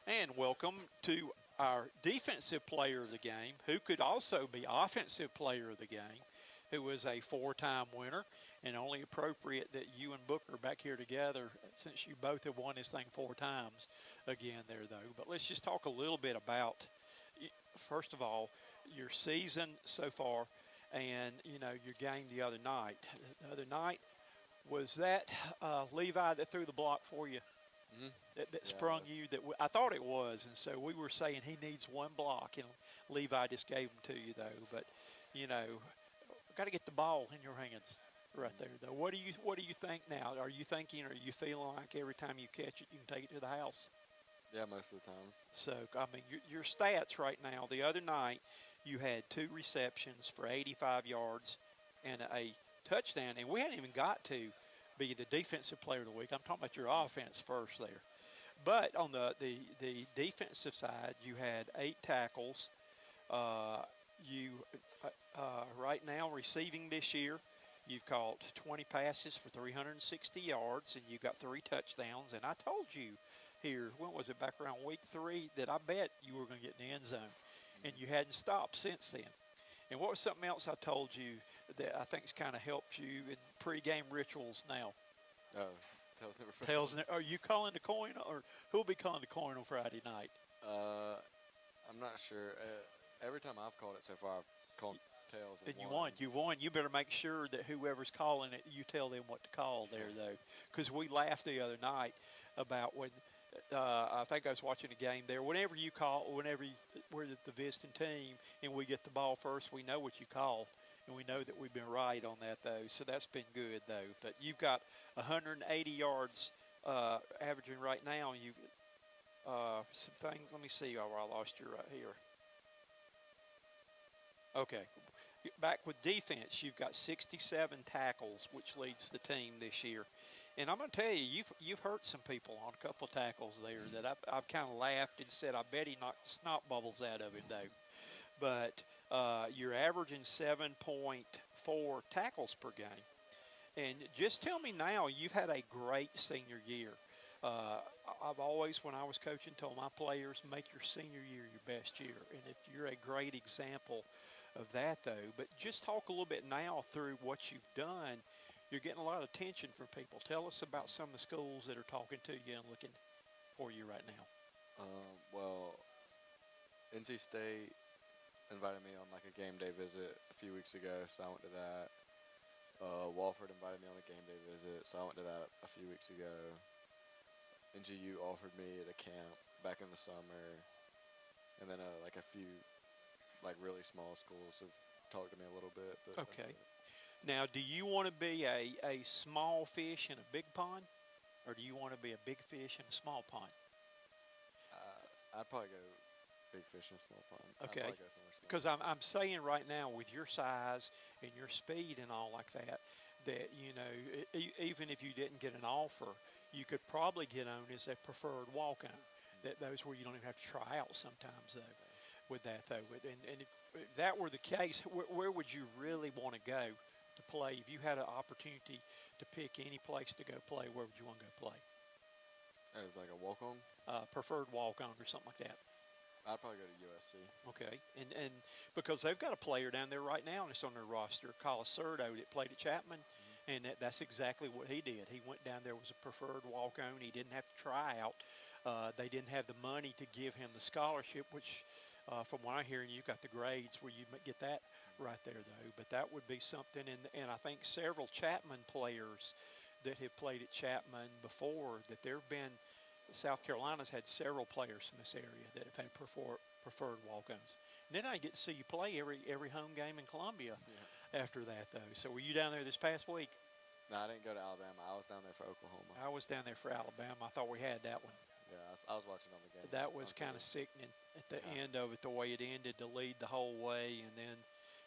And welcome to our defensive player of the game, who could also be offensive player of the game, who was a four-time winner, and only appropriate that you and Booker are back here together since you both have won this thing four times again there, though. But let's just talk a little bit about, first of all, your season so far and, your game the other night. The other night, was that Levi that threw the block for you? Hmm. That Yeah, sprung you I thought it was, and so we were saying he needs one block, and Levi just gave them to you though. But got to get the ball in your hands right there though. What do you think now? Are you feeling like every time you catch it, you can take it to the house? yeah, most of the times. So I mean, your stats right now. The other night, you had two receptions for 85 yards and a touchdown, and we hadn't even got to be the defensive player of the week. I'm talking about your offense first there. But on the defensive side, you had 8 tackles. You right now receiving this year, you've caught 20 passes for 360 yards, and you got 3 touchdowns. And I told you here, when was it, back around week 3, that I bet you were going to get in the end zone, and you hadn't stopped since then. And what was something else I told you that I think's kind of helped you in pregame rituals now? Oh, tails never fails. Are you calling the coin, or who'll be calling the coin on Friday night? Uh, I'm not sure. Every time I've called it so far, I've called tails And you won. You won. You better make sure that whoever's calling it, you tell them what to call there, though, because we laughed the other night about when I think I was watching a game there. Whenever we're the visiting team and we get the ball first, we know what you call, and we know that we've been right on that though. So that's been good though. But you've got 180 yards averaging right now. And you've some things. Let me see. Oh, I lost you right here. Okay. Back with defense, you've got 67 tackles, which leads the team this year. And I'm going to tell you, you've hurt some people on a couple of tackles there that I've kind of laughed and said, I bet he knocked the snot bubbles out of him, though. But you're averaging 7.4 tackles per game. And just tell me now, you've had a great senior year. I've always, when I was coaching, told my players, make your senior year your best year. And if you're a great example of that, though. But just talk a little bit now through what you've done. You're getting a lot of attention from people. Tell us about some of the schools that are talking to you and looking for you right now. Well, NC State invited me on like a game day visit a few weeks ago, so I went to that. Walford invited me on a game day visit, so I went to that a few weeks ago. NGU offered me at a camp back in the summer, and then like a few like really small schools have talked to me a little bit. But Okay. Now, do you want to be a small fish in a big pond, or do you want to be a big fish in a small pond? I'd probably go big fish in a small pond. I'd Okay. probably go somewhere small. Because I'm saying right now, with your size and your speed and all like that, even if you didn't get an offer, you could probably get on as a preferred walk-on. That those where you don't even have to try out sometimes though. With that though, and if that were the case, where would you really want to go to play? If you had an opportunity to pick any place to go play, where would you want to go play? As like a walk on, Preferred walk-on or something like that. I'd probably go to USC. Okay, and because they've got a player down there right now, and it's on their roster, Colasurdo, that played at Chapman, and that's exactly what he did. He went down there, was a preferred walk-on. He didn't have to try out. They didn't have the money to give him the scholarship, which, from what I'm hearing, you've got the grades where you get that right there, though. But that would be something, and I think several Chapman players that have played at Chapman before, that there have been – South Carolina's had several players from this area that have had preferred walk-ons. And then I get to see you play every home game in Columbia after that, though. So were you down there this past week? No, I didn't go to Alabama. I was down there for Oklahoma. I was down there for Alabama. I thought we had that one. Yeah, I was watching on the game. That was kind of sickening at the end of it, the way it ended, to lead the whole way and then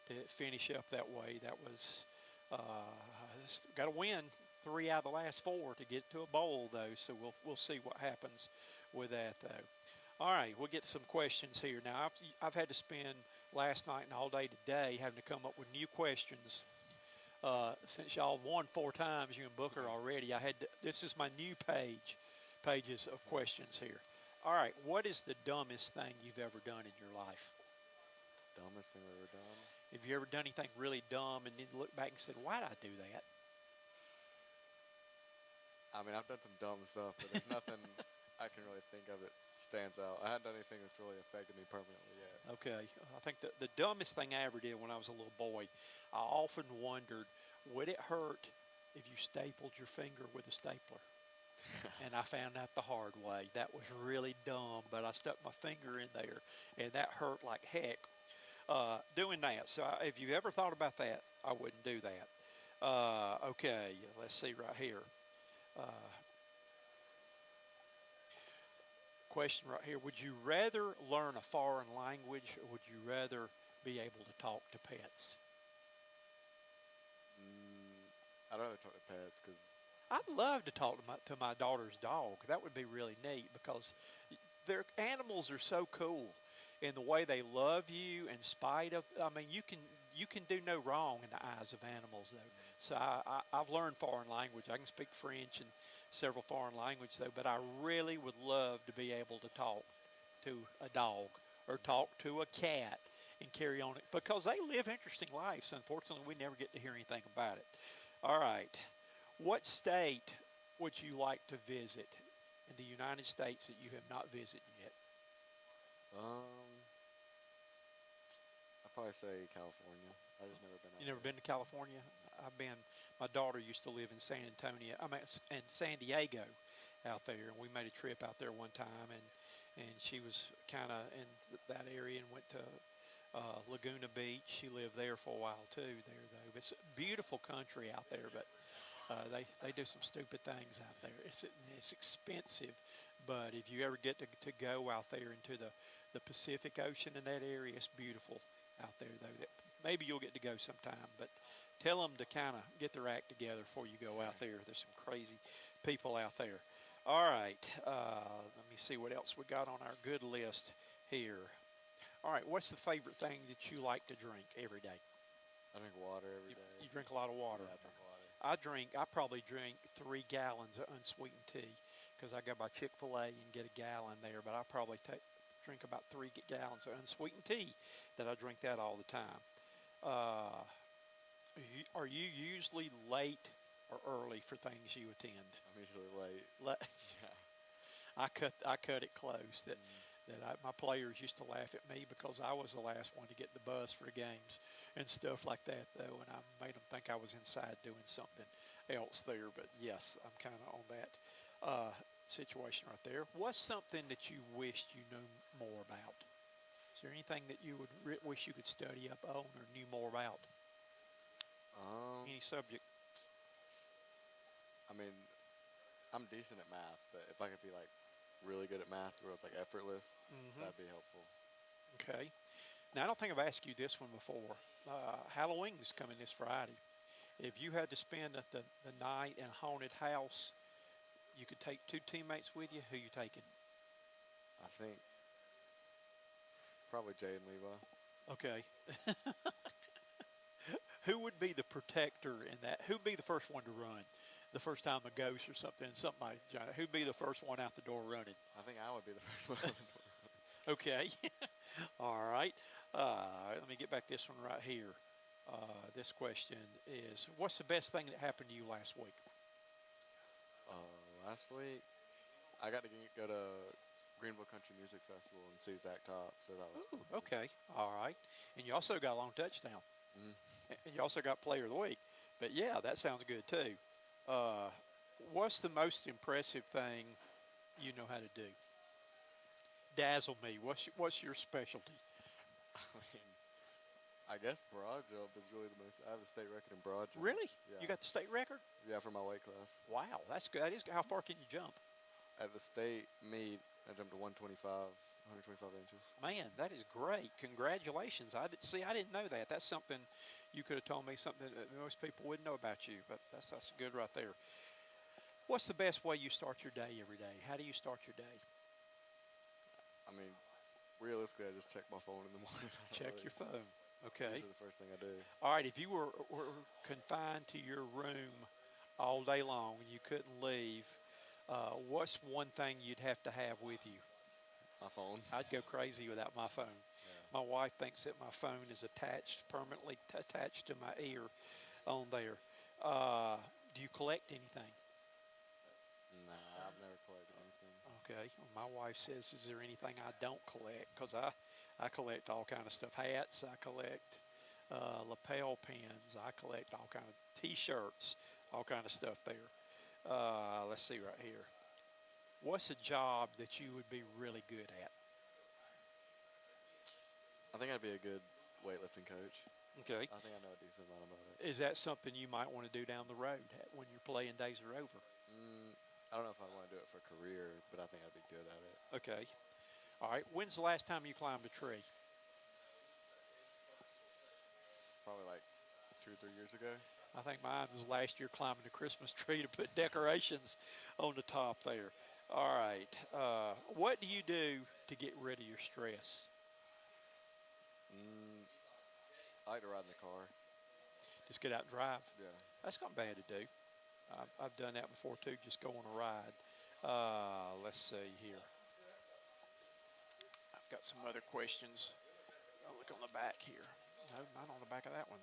to finish up that way. That was got to win 3 out of the last 4 to get to a bowl, though. So we'll see what happens with that, though. All right, we'll get to some questions here. Now, I've had to spend last night and all day today having to come up with new questions. Since y'all won 4 times, you and Booker already, this is my new pages of questions here. All right. What is the dumbest thing you've ever done in your life? Dumbest thing I've ever done. Have you ever done anything really dumb and then look back and said, "Why did I do that?" I mean, I've done some dumb stuff, but there's nothing I can really think of that stands out. I haven't done anything that's really affected me permanently yet. Okay. I think the dumbest thing I ever did when I was a little boy, I often wondered, would it hurt if you stapled your finger with a stapler? And I found out the hard way. That was really dumb, but I stuck my finger in there, and that hurt like heck doing that. So if you ever thought about that, I wouldn't do that. Okay, let's see right here. Uh, Question right here. Would you rather learn a foreign language, or would you rather be able to talk to pets? I'd rather talk to pets because I'd love to talk to my daughter's dog. That would be really neat because their animals are so cool in the way they love you in spite of. I mean, you can do no wrong in the eyes of animals though. So I've learned foreign language. I can speak French and several foreign languages though. But I really would love to be able to talk to a dog or talk to a cat and carry on it because they live interesting lives. Unfortunately, we never get to hear anything about it. All right. What state would you like to visit in the United States that you have not visited yet? I'd probably say California. I just never been out You never there. been to California? I've been. My daughter used to live in San Antonio. I mean, in San Diego, out there, and we made a trip out there one time, and she was kind of in that area and went to Laguna Beach. She lived there for a while too. There though, it's a beautiful country out there, but they do some stupid things out there. It's expensive, but if you ever get to go out there into the Pacific Ocean in that area, it's beautiful out there though. That maybe you'll get to go sometime, but tell them to kind of get their act together before you go out there. There's some crazy people out there. All right, let me see what else we got on our good list here. All right, what's the favorite thing that you like to drink every day? I drink water every You, day. you drink a lot of water. Yeah, I drink water. I probably drink 3 gallons of unsweetened tea because I go by Chick-fil-A and get a gallon there. But I probably drink about 3 gallons of unsweetened tea. That I drink that all the time. Uh, are you usually late or early for things you attend? I'm usually late. Yeah. I cut it close. That Mm. my players used to laugh at me because I was the last one to get the bus for the games and stuff like that, though, and I made them think I was inside doing something else there. But yes, I'm kind of on that situation right there. What's something that you wished you knew more about? Is there anything that you would wish you could study up on or knew more about? Um, Any subject? I mean, I'm decent at math, but if I could be like really good at math where it's like effortless, Hmm. that'd be helpful. Okay. Now, I don't think I've asked you this one before. Halloween is coming this Friday. If you had to spend the night in a haunted house, you could take 2 teammates with you. Who you taking? I think probably Jay and Levi. Okay. Who would be the protector in that? Who'd be the first one to run? The first time a ghost or something like giant. Who'd be the first one out the door running? I think I would be the first one. Okay. All right. Let me get back this one right here. This question is, what's the best thing that happened to you last week? Last week, I got to go to Greenville Country Music Festival and see Zach Top, so that was Ooh, cool. okay. All right. And you also got a long touchdown. Mhm. And you also got player of the week. But yeah, that sounds good too. Uh, what's the most impressive thing you know how to do? Dazzle me. What's your specialty? I mean, I guess broad jump is really the most. I have the state record in broad jump. Really? Yeah. You got the state record? Yeah, for my weight class. Wow, that's good. That is. How far can you jump? At the state meet, I jumped to 125 inches. Man, that is great. Congratulations. I didn't know that. That's something you could have told me, something that most people wouldn't know about you, but that's good right there. What's the best way you start your day every day? How do you start your day? I mean, realistically, I just check my phone in the morning. I don't Check really- your phone. Okay. Usually the first thing I do. All right, if you were confined to your room all day long and you couldn't leave, what's one thing you'd have to have with you? My phone. I'd go crazy without my phone. Yeah. My wife thinks that my phone is permanently attached to my ear on there. Uh, do you collect anything? Nah, I've never collected anything. Okay. Well, my wife says, "Is there anything I don't collect?" Because I collect all kind of stuff. Hats. I collect lapel pins. I collect all kind of T-shirts. All kind of stuff there. Let's see right here. What's a job that you would be really good at? I think I'd be a good weightlifting coach. Okay. I think I know a decent amount about it. Is that something you might want to do down the road when your playing days are over? I don't know if I want to do it for a career, but I think I'd be good at it. Okay. All right. When's the last time you climbed a tree? Probably like 2 or 3 years ago. I think mine was last year climbing a Christmas tree to put decorations on the top there. All right. What do you do to get rid of your stress? Mm, I like to ride in the car. Just get out and drive. Yeah. That's not bad to do. I've done that before too. Just go on a ride. Let's see here. I've got some other questions. I'll look on the back here. No, not on the back of that one.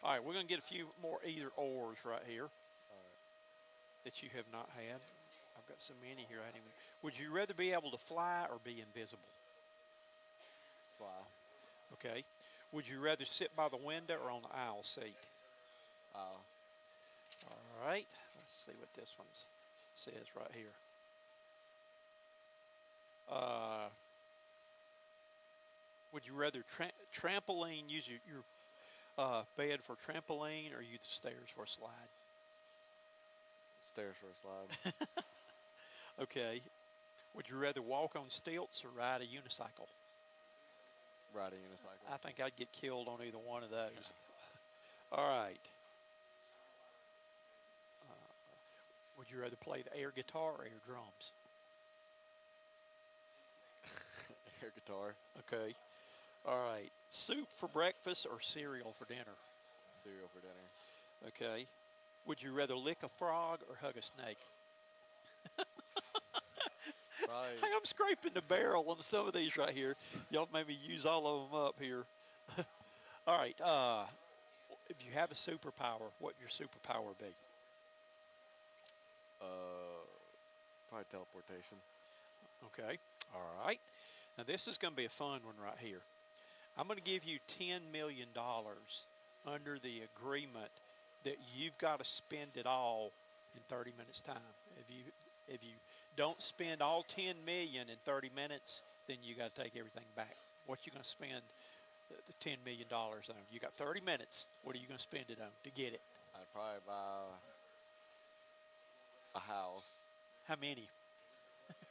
All right, we're going to get a few more either ors right here All right. that you have not had. I've got so many here. I didn't even. Would you rather be able to fly or be invisible? Fly. Okay. Would you rather sit by the window or on the aisle seat? Wow. All right. Let's see what this one says right here. Would you rather trampoline use your bed for trampoline or use the stairs for a slide? Stairs for a slide. Okay. Would you rather walk on stilts or ride a unicycle? Riding in a cycle. I think I'd get killed on either one of those. All right. Would you rather play the air guitar or air drums? Air guitar. Okay. All right. Soup for breakfast or cereal for dinner? Cereal for dinner. Okay. Would you rather lick a frog or hug a snake? Probably. Hey, I'm scraping the barrel on some of these right here. Y'all maybe use all of them up here. All right. If you have a superpower, what would your superpower be? Probably teleportation. Okay. All right. Now this is going to be a fun one right here. I'm going to give you $10 million under the agreement that you've got to spend it all in 30 minutes time. If you don't spend all 10 million in 30 minutes, then you got to take everything back. What you going to spend the $10 million on? You got 30 minutes. What are you going to spend it on to get it? I'd probably buy a house. How many?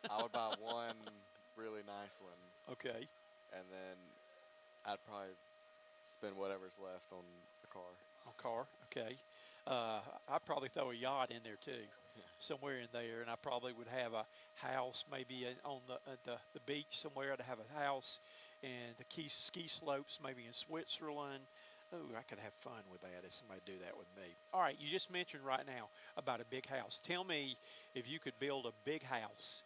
I would buy one really nice one, Okay. and then I'd probably spend whatever's left on a car. On car. Okay. I'd probably throw a yacht in there too, somewhere in there, and I probably would have a house maybe on the beach somewhere. I'd have a house and the ski slopes maybe in Switzerland. Oh, I could have fun with that if somebody do that with me. All right, you just mentioned right now about a big house. Tell me if you could build a big house,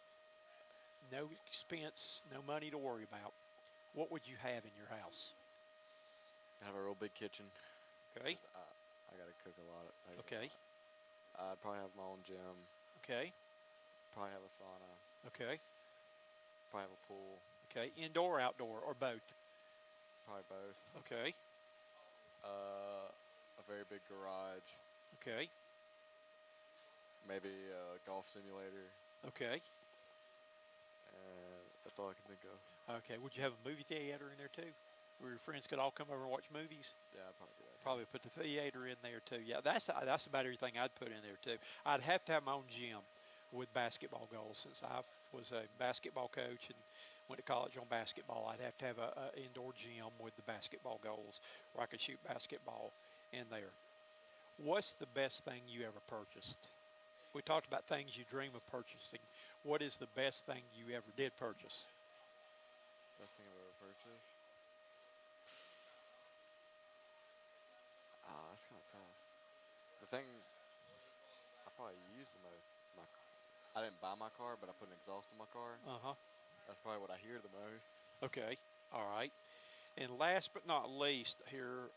no expense, no money to worry about. What would you have in your house? I have a real big kitchen. Okay. I gotta cook a lot. Okay. I'd probably have my own gym. Okay. Probably have a sauna. Okay. Probably have a pool. Okay. Indoor, outdoor, or both? Probably both. Okay. A very big garage. Okay. Maybe a golf simulator. Okay. And that's all I can think of. Okay. Would you have a movie theater in there too, where your friends could all come over and watch movies? Yeah, I'd probably do that. Probably put the theater in there too. Yeah, that's about everything I'd put in there too. I'd have to have my own gym with basketball goals since I was a basketball coach and went to college on basketball. I'd have to have a indoor gym with the basketball goals where I could shoot basketball in there. What's the best thing you ever purchased? We talked about things you dream of purchasing. What is the best thing you ever did purchase? Best thing I've ever purchased? That's kind of tough. The thing I probably use the most is I didn't buy my car, but I put an exhaust in my car. Uh-huh. That's probably what I hear the most. Okay, all right. And last but not least, here,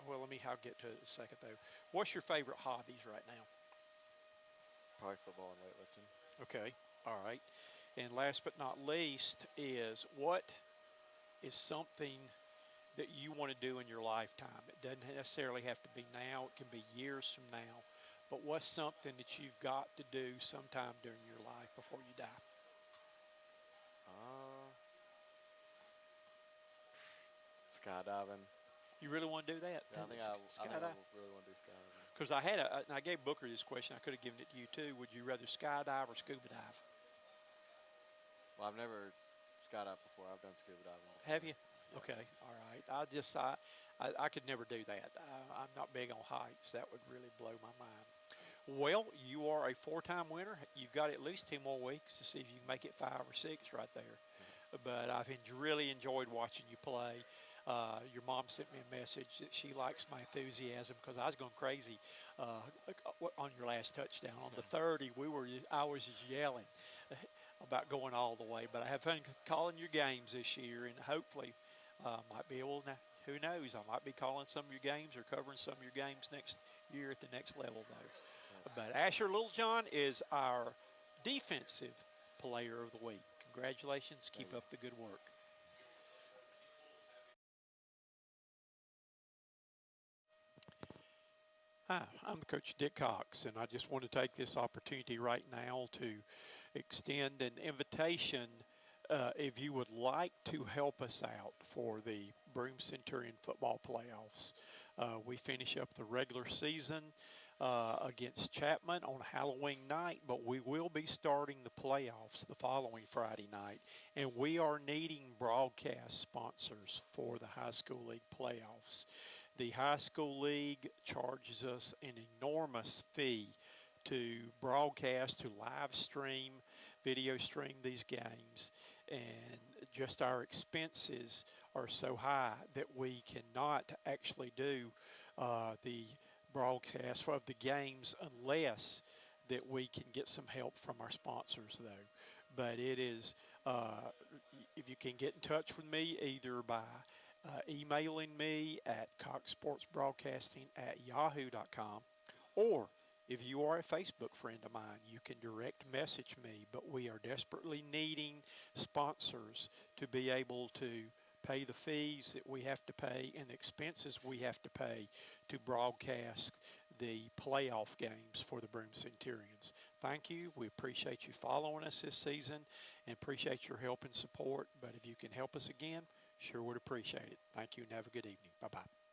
well, I'll get to it in a second though. What's your favorite hobbies right now? Probably football and weightlifting. Okay, all right. And last but not least is what is something that you want to do in your lifetime? It doesn't necessarily have to be now, it can be years from now. But what's something that you've got to do sometime during your life before you die? Uh, Skydiving. You really want to do that? Yeah, I think I really want to do skydiving. Because and I gave Booker this question. I could have given it to you too. Would you rather skydive or scuba dive? Well, I've never skydived before. I've done scuba diving before. Have you? Yeah. Okay, all right. I could never do that. I'm not big on heights. That would really blow my mind. Well, you are a four-time winner. You've got at least 2 more weeks to see if you can make it 5 or 6 right there. But I've really enjoyed watching you play. Your mom sent me a message that she likes my enthusiasm because I was going crazy on your last touchdown. On the 30, I was just yelling about going all the way. But I have fun calling your games this year, and hopefully might be able to. Who knows? I might be calling some of your games or covering some of your games next year at the next level, though. But Asher Littlejohn is our defensive player of the week. Congratulations. Keep up the good work. Hi, I'm Coach Dick Cox, and I just want to take this opportunity right now to extend an invitation if you would like to help us out for the Broome Centurion football playoffs. We finish up the regular season against Chapman on Halloween night, but we will be starting the playoffs the following Friday night, and we are needing broadcast sponsors for the high school league playoffs. The high school league charges us an enormous fee to broadcast, to live stream, video stream these games, and just our expenses are so high that we cannot actually do the broadcast of the games unless that we can get some help from our sponsors, though. But it is, if you can get in touch with me either by emailing me at coxsportsbroadcasting@yahoo.com, or if you are a Facebook friend of mine, you can direct message me. But we are desperately needing sponsors to be able to pay the fees that we have to pay and the expenses we have to pay to broadcast the playoff games for the Broome Centurions. Thank you. We appreciate you following us this season and appreciate your help and support. But if you can help us again, sure would appreciate it. Thank you and have a good evening. Bye-bye.